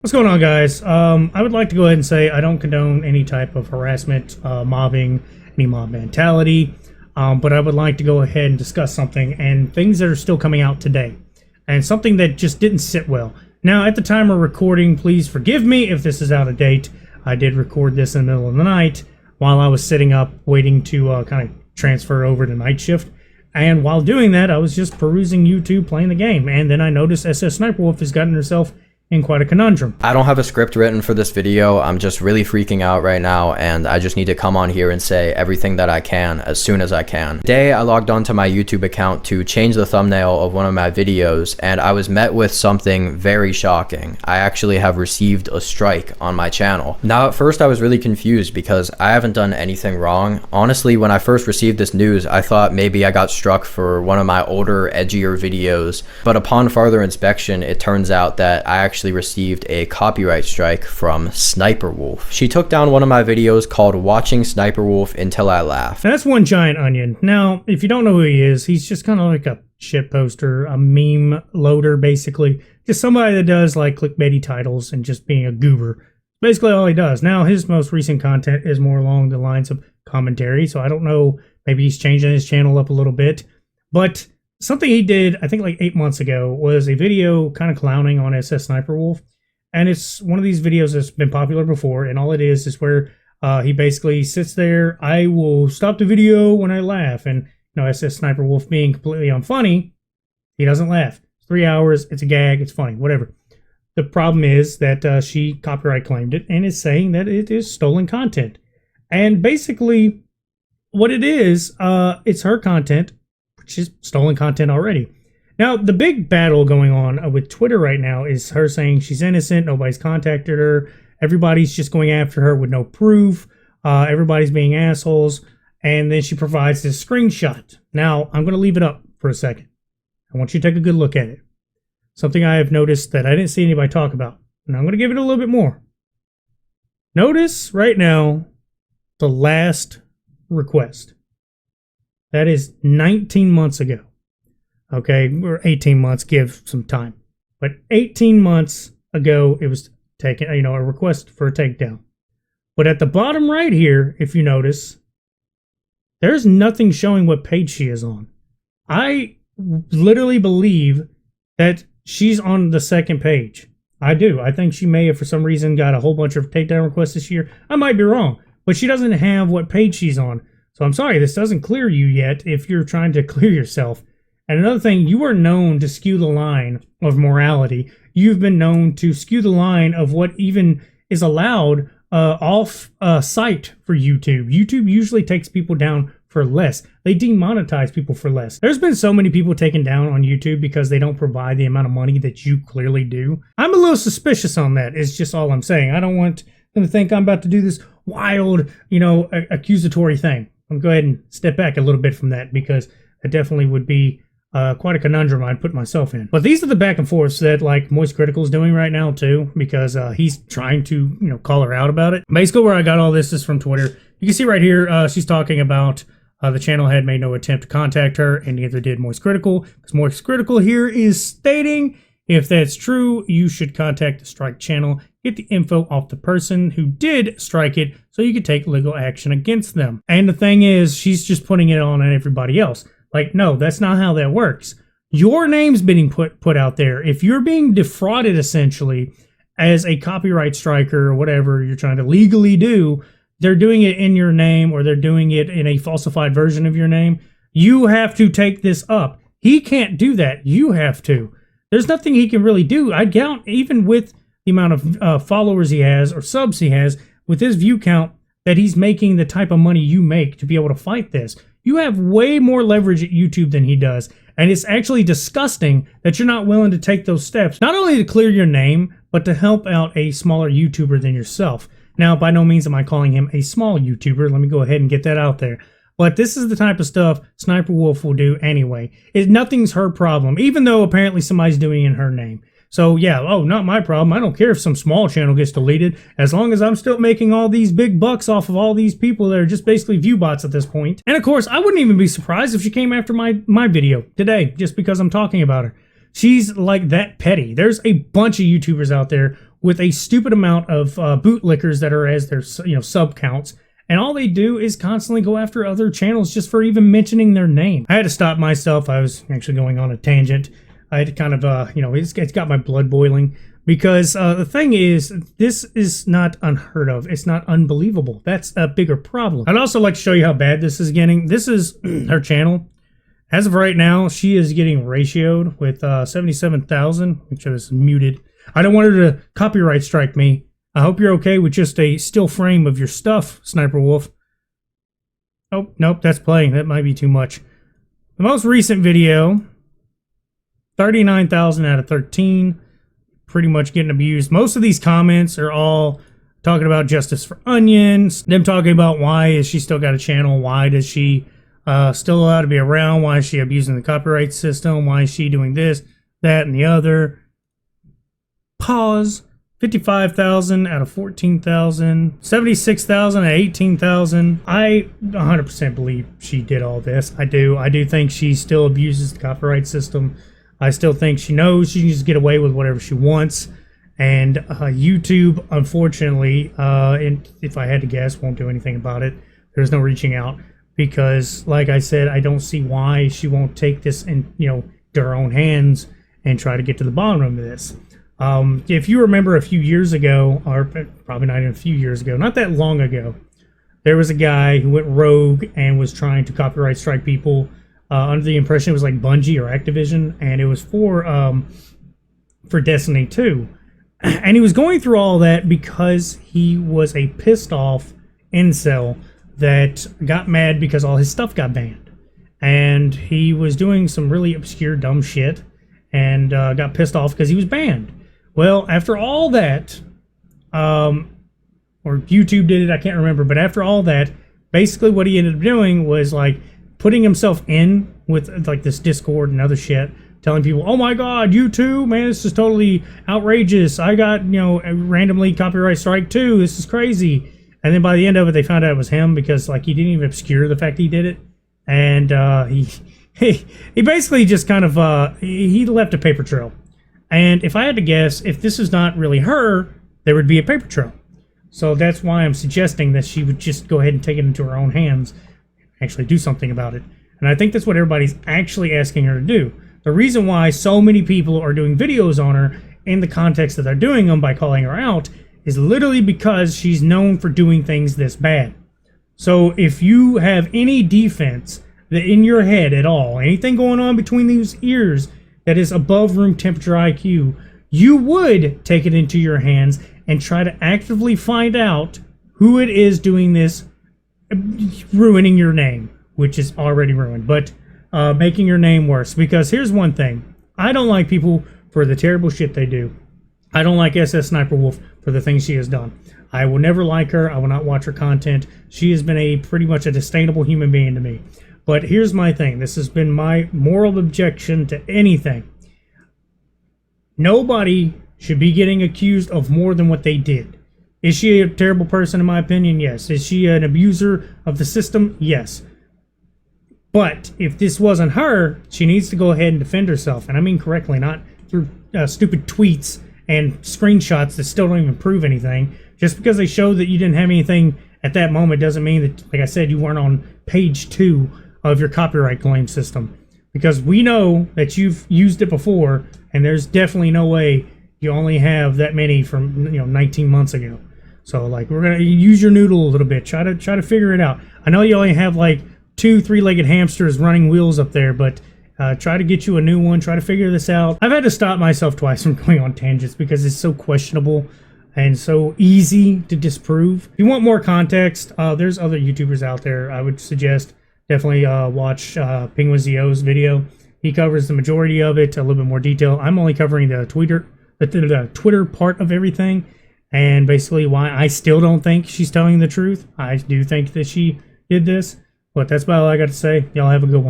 What's going on, guys? I would like to go ahead and say I don't condone any type of harassment, mobbing, any mob mentality, but I would like to go ahead and discuss something and things that are still coming out today, and something that just didn't sit well. Now, at the time of recording, please forgive me if this is out of date. I did record this in the middle of the night while I was sitting up waiting to kind of transfer over to night shift. And while doing that, I was just perusing YouTube, playing the game, and then I noticed SSSniperwolf has gotten herself in quite a conundrum. I don't have a script written for this video. I'm just really freaking out right now, and I just need to come on here and say everything that I can as soon as I can. Today, I logged onto my YouTube account to change the thumbnail of one of my videos, and I was met with something very shocking. I actually have received a strike on my channel. Now, at first, I was really confused because I haven't done anything wrong. Honestly, when I first received this news, I thought maybe I got struck for one of my older, edgier videos, but upon further inspection, it turns out that I actually received a copyright strike from SSSniperwolf. She took down one of my videos called Watching SSSniperwolf Until I Laugh. And that's one giant onion. Now, if you don't know who he is, he's just kind of like a shit poster, a meme loader, basically. Just somebody that does like clickbaity titles and just being a goober. Basically all he does. Now, his most recent content is more along the lines of commentary, so I don't know, maybe he's changing his channel up a little bit. But something he did, I think like 8 months ago, was a video kind of clowning on SSSniperwolf. And it's one of these videos that's been popular before, and all it is where he basically sits there, I will stop the video when I laugh. And, you know, SSSniperwolf being completely unfunny, he doesn't laugh. It's 3 hours, it's a gag, it's funny, whatever. The problem is that she copyright claimed it and is saying that it is stolen content. And basically, what it is, it's her content. She's stolen content already. Now, the big battle going on with Twitter right now is her saying she's innocent, nobody's contacted her, everybody's just going after her with no proof, everybody's being assholes, and then she provides this screenshot. Now, I'm going to leave it up for a second. I want you to take a good look at it. Something I have noticed that I didn't see anybody talk about, and I'm going to give it a little bit more. Notice right now the last request. That is 19 months ago. Okay, or 18 months, give some time. But 18 months ago, it was taken, you know, a request for a takedown. But at the bottom right here, if you notice, there's nothing showing what page she is on. I literally believe that she's on the second page. I do. I think she may have, for some reason, got a whole bunch of takedown requests this year. I might be wrong, but she doesn't have what page she's on. So I'm sorry, this doesn't clear you yet if you're trying to clear yourself. And another thing, you are known to skew the line of morality. You've been known to skew the line of what even is allowed off site for YouTube. YouTube usually takes people down for less. They demonetize people for less. There's been so many people taken down on YouTube because they don't provide the amount of money that you clearly do. I'm a little suspicious on that, is just all I'm saying. I don't want them to think I'm about to do this wild, you know, accusatory thing. I'm going to go ahead and step back a little bit from that because it definitely would be quite a conundrum I'd put myself in. But these are the back and forths that like Moist Critical is doing right now too, because he's trying to, you know, call her out about it. Basically where I got all this is from Twitter. You can see right here, she's talking about the channel had made no attempt to contact her, and neither did Moist Critical, because Moist Critical here is stating, if that's true, you should contact the strike channel, get the info off the person who did strike it so you could take legal action against them. And the thing is, she's just putting it on everybody else. Like, no, that's not how that works. Your name's being put out there. If you're being defrauded, essentially, as a copyright striker or whatever you're trying to legally do, they're doing it in your name or they're doing it in a falsified version of your name, you have to take this up. He can't do that. You have to. There's nothing he can really do. I doubt, even with the amount of followers he has or subs he has, with his view count, that he's making the type of money you make to be able to fight this. You have way more leverage at YouTube than he does. And it's actually disgusting that you're not willing to take those steps, not only to clear your name, but to help out a smaller YouTuber than yourself. Now, by no means am I calling him a small YouTuber. Let me go ahead and get that out there. But this is the type of stuff SSSniperwolf will do anyway. Nothing's her problem, even though apparently somebody's doing it in her name. So yeah, oh, not my problem. I don't care if some small channel gets deleted, as long as I'm still making all these big bucks off of all these people that are just basically view bots at this point. And of course, I wouldn't even be surprised if she came after my video today, just because I'm talking about her. She's like that petty. There's a bunch of YouTubers out there with a stupid amount of bootlickers that are as their sub counts. And all they do is constantly go after other channels just for even mentioning their name. I had to stop myself. I was actually going on a tangent. I had to kind of, it's got my blood boiling. Because the thing is, this is not unheard of. It's not unbelievable. That's a bigger problem. I'd also like to show you how bad this is getting. This is her channel. As of right now, she is getting ratioed with 77,000. Make sure this is muted. I don't want her to copyright strike me. I hope you're okay with just a still frame of your stuff, Sniper Wolf. Oh, nope, that's playing. That might be too much. The most recent video, 39,000 out of 13. Pretty much getting abused. Most of these comments are all talking about justice for onions. Them talking about why is she still got a channel? Why does she still allowed to be around? Why is she abusing the copyright system? Why is she doing this, that, and the other? Pause. 55,000 out of 14,000, 76,000 out of 18,000. I 100% believe she did all this. I do. I do think she still abuses the copyright system. I still think she knows she can just get away with whatever she wants. And YouTube, unfortunately, and if I had to guess, won't do anything about it. There's no reaching out because, like I said, I don't see why she won't take this in, to her own hands and try to get to the bottom of this. If you remember a few years ago, or probably not even a few years ago, not that long ago, there was a guy who went rogue and was trying to copyright strike people under the impression it was like Bungie or Activision, and it was for Destiny 2. And he was going through all that because he was a pissed off incel that got mad because all his stuff got banned. And he was doing some really obscure, dumb shit and got pissed off because he was banned. Well, after all that, or YouTube did it, I can't remember, but after all that, basically what he ended up doing was like putting himself in with like this Discord and other shit, telling people, oh my god, you too? Man, this is totally outrageous. I got, randomly copyright strike too. This is crazy. And then by the end of it, they found out it was him because like he didn't even obscure the fact he did it. And he basically just kind of, he left a paper trail. And if I had to guess, if this is not really her, there would be a paper trail. So that's why I'm suggesting that she would just go ahead and take it into her own hands, actually do something about it. And I think that's what everybody's actually asking her to do. The reason why so many people are doing videos on her in the context that they're doing them by calling her out is literally because she's known for doing things this bad. So if you have any defense that in your head at all, anything going on between these ears that is above room temperature IQ, you would take it into your hands and try to actively find out who it is doing this, ruining your name, which is already ruined, but making your name worse. Because here's one thing. I don't like people for the terrible shit they do. I don't like SSSniperwolf for the things she has done. I will never like her. I will not watch her content. She has been pretty much a disdainable human being to me. But here's my thing. This has been my moral objection to anything. Nobody should be getting accused of more than what they did. Is she a terrible person in my opinion? Yes. Is she an abuser of the system? Yes. But if this wasn't her, she needs to go ahead and defend herself. And I mean correctly, not through stupid tweets and screenshots that still don't even prove anything. Just because they show that you didn't have anything at that moment doesn't mean that, like I said, you weren't on page 2 of your copyright claim system. Because we know that you've used it before, and there's definitely no way you only have that many from 19 months ago. So like we're gonna use your noodle a little bit. Try to figure it out. I know you only have like 2 3-legged hamsters running wheels up there, but try to get you a new one. Try to figure this out. I've had to stop myself twice from going on tangents because it's so questionable and so easy to disprove. If you want more context, there's other YouTubers out there. I would suggest definitely watch Penguin ZO's video. He covers the majority of it, a little bit more detail. I'm only covering the Twitter part of everything, and basically why I still don't think she's telling the truth. I do think that she did this, but that's about all I got to say. Y'all have a good one.